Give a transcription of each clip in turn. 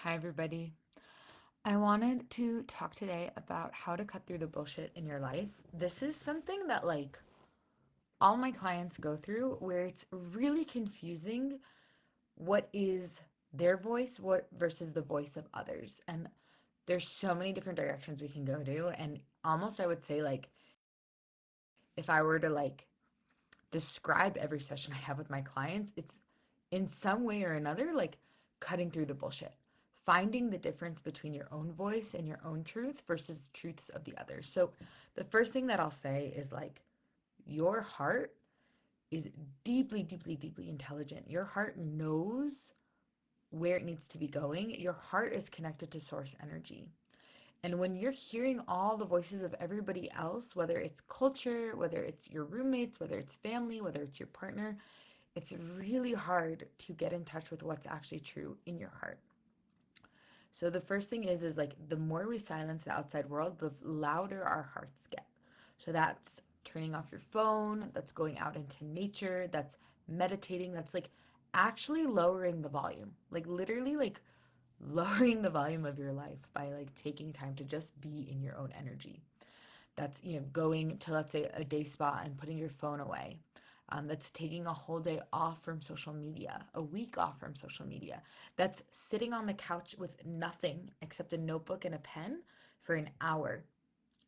Hi, everybody. I wanted to talk today about how to cut through the bullshit in your life. This is something that, all my clients go through where it's really confusing what is their voice what versus the voice of others. And there's so many different directions we can go to. And almost, I would say, if I were to, describe every session I have with my clients, it's in some way or another, cutting through the bullshit, finding the difference between your own voice and your own truth versus truths of the others. So the first thing that I'll say is your heart is deeply, deeply, deeply intelligent. Your heart knows where it needs to be going. Your heart is connected to source energy. And when you're hearing all the voices of everybody else, whether it's culture, whether it's your roommates, whether it's family, whether it's your partner, it's really hard to get in touch with what's actually true in your heart. So the first thing is the more we silence the outside world, the louder our hearts get. So that's turning off your phone, that's going out into nature, that's meditating, that's actually lowering the volume. Literally lowering the volume of your life by taking time to just be in your own energy. That's going to, let's say, a day spa and putting your phone away. That's taking a whole day off from social media, a week off from social media. That's sitting on the couch with nothing except a notebook and a pen for an hour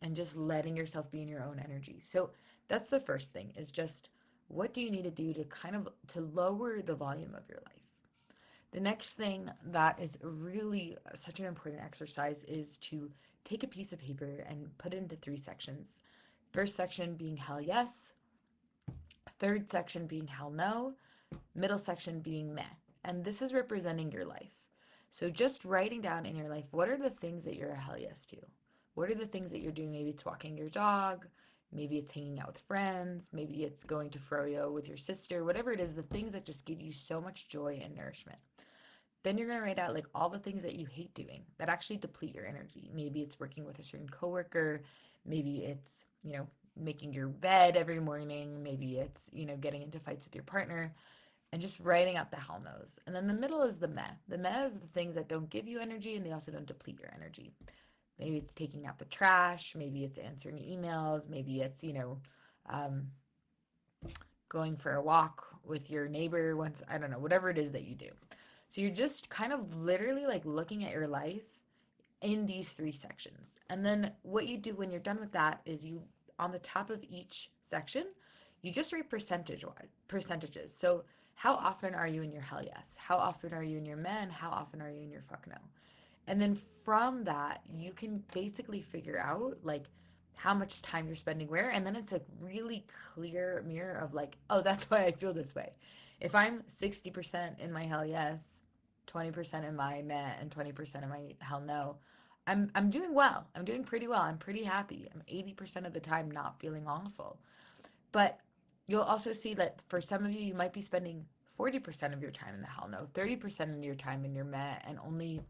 and just letting yourself be in your own energy. So that's the first thing, is just what do you need to do to to lower the volume of your life. The next thing that is really such an important exercise is to take a piece of paper and put it into three sections. First section being hell yes, third section being hell no, middle section being meh. And this is representing your life. So just writing down in your life, what are the things that you're a hell yes to? What are the things that you're doing? Maybe it's walking your dog, maybe it's hanging out with friends, maybe it's going to froyo with your sister, whatever it is, the things that just give you so much joy and nourishment. Then you're going to write out all the things that you hate doing that actually deplete your energy. Maybe it's working with a certain coworker, maybe it's, making your bed every morning, maybe it's, getting into fights with your partner, and just writing out the hell no's. And then the middle is the meh. The meh is the things that don't give you energy and they also don't deplete your energy. Maybe it's taking out the trash, maybe it's answering emails, maybe it's, um, going for a walk with your neighbor once, I don't know, whatever it is that you do. So you're just kind of literally looking at your life in these three sections. And then what you do when you're done with that is you, on the top of each section, you just write percentages. So how often are you in your hell yes? How often are you in your meh? How often are you in your fuck no? And then from that, you can basically figure out how much time you're spending where, and then it's a really clear mirror of oh, that's why I feel this way. If I'm 60% in my hell yes, 20% in my meh, and 20% in my hell no, I'm doing well. I'm doing pretty well. I'm pretty happy. I'm 80% of the time not feeling awful. But you'll also see that for some of you, you might be spending 40% of your time in the hell no, 30% of your time in your meh, and only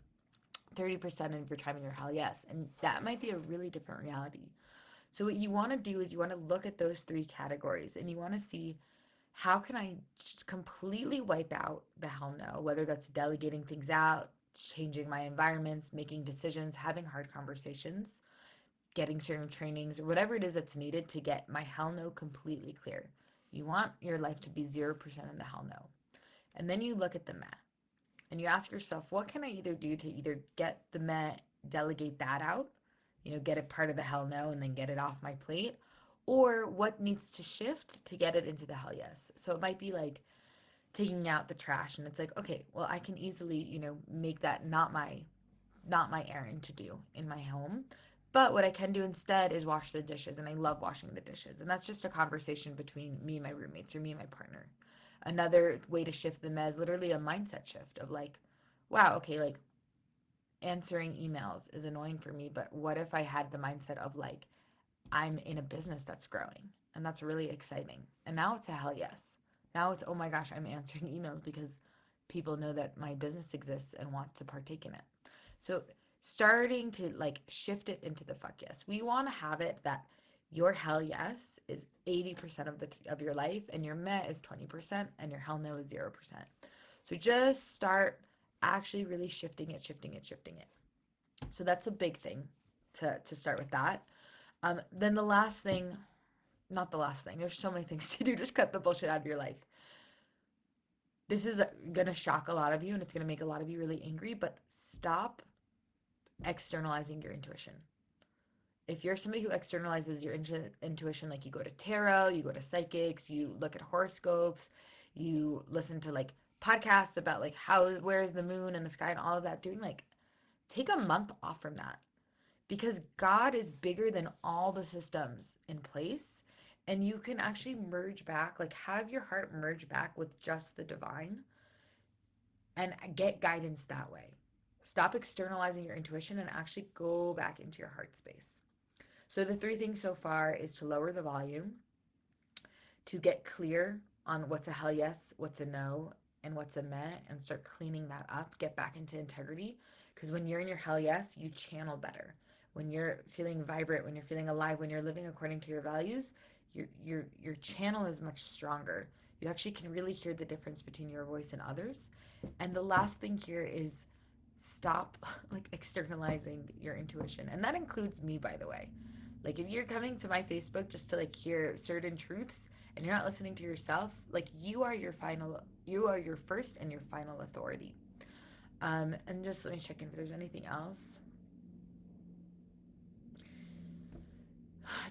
30% of your time in your hell yes. And that might be a really different reality. So what you want to do is you want to look at those three categories and you want to see, how can I just completely wipe out the hell no, whether that's delegating things out, changing my environments, making decisions, having hard conversations, getting certain trainings, or whatever it is that's needed to get my hell no completely clear. You want your life to be 0% in the hell no. And then you look at the meh. And you ask yourself, what can I either do to either get the meh, delegate that out, get it part of the hell no and then get it off my plate, or what needs to shift to get it into the hell yes. So it might be taking out the trash, and it's okay, well, I can easily, make that not my errand to do in my home. But what I can do instead is wash the dishes, and I love washing the dishes. And that's just a conversation between me and my roommates or me and my partner. Another way to shift them is literally a mindset shift of wow, okay, answering emails is annoying for me, but what if I had the mindset of I'm in a business that's growing and that's really exciting. And now it's a hell yes. Now it's, oh my gosh, I'm answering emails because people know that my business exists and want to partake in it. So starting to shift it into the fuck yes. We want to have it that your hell yes is 80% of your life and your meh is 20% and your hell no is 0%. So just start actually really shifting it, shifting it, shifting it. So that's a big thing to start with that. Then the last thing, not the last thing, there's so many things to do, just cut the bullshit out of your life. This is going to shock a lot of you and it's going to make a lot of you really angry, but stop externalizing your intuition. If you're somebody who externalizes your intuition, like you go to tarot, you go to psychics, you look at horoscopes, you listen to like podcasts about like where is the moon and the sky and all of that, doing like, take a month off from that, because God is bigger than all the systems in place, and you can actually merge back, like have your heart merge back with just the divine and get guidance that way. Stop externalizing your intuition and actually go back into your heart space. So the 3 things so far is to lower the volume, to get clear on what's a hell yes, what's a no, and what's a meh, and start cleaning that up, get back into integrity. Because when you're in your hell yes, you channel better. When you're feeling vibrant, when you're feeling alive, when you're living according to your values, your channel is much stronger. You actually can really hear the difference between your voice and others. And the last thing here is stop like externalizing your intuition. And that includes me, by the way. Like if you're coming to my Facebook just to like hear certain truths and you're not listening to yourself, like you are your first and your final authority. And just let me check in if there's anything else.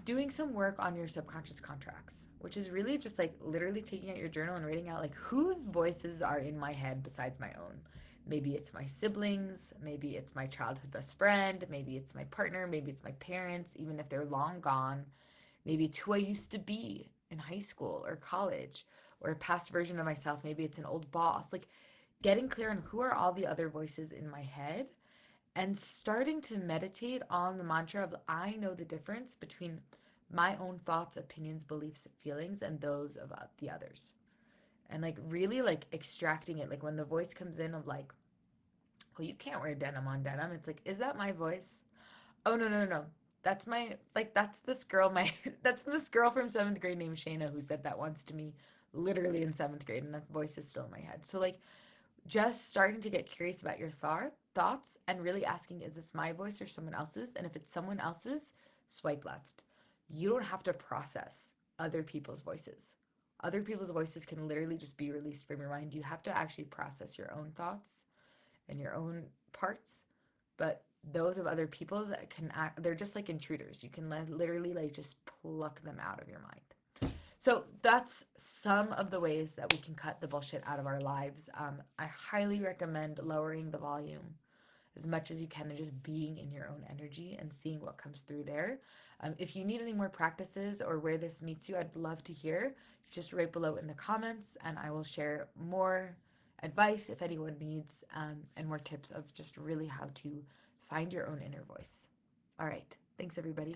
Doing some work on your subconscious contracts, which is really just like literally taking out your journal and writing out like whose voices are in my head besides my own. Maybe it's my siblings, maybe it's my childhood best friend, maybe it's my partner, maybe it's my parents, even if they're long gone. Maybe it's who I used to be in high school or college, or a past version of myself. Maybe it's an old boss. Like getting clear on who are all the other voices in my head and starting to meditate on the mantra of I know the difference between my own thoughts, opinions, beliefs, feelings, and those of the others. And like really like extracting it. Like when the voice comes in of like, well, you can't wear denim on denim. It's like, is that my voice? Oh no no no no. That's my that's this girl that's this girl from 7th grade named Shayna who said that once to me, literally in 7th grade, and that voice is still in my head. So like just starting to get curious about your thoughts and really asking, is this my voice or someone else's? And if it's someone else's, swipe left. You don't have to process other people's voices. Other people's voices can literally just be released from your mind. You have to actually process your own thoughts and your own parts. But those of other people that they're just like intruders. You can literally like just pluck them out of your mind. So that's some of the ways that we can cut the bullshit out of our lives. I highly recommend lowering the volume as much as you can and just being in your own energy and seeing what comes through there. If you need any more practices or where this meets you, I'd love to hear. Just right below in the comments, and I will share more advice if anyone needs, and more tips of just really how to find your own inner voice. All right. Thanks, everybody.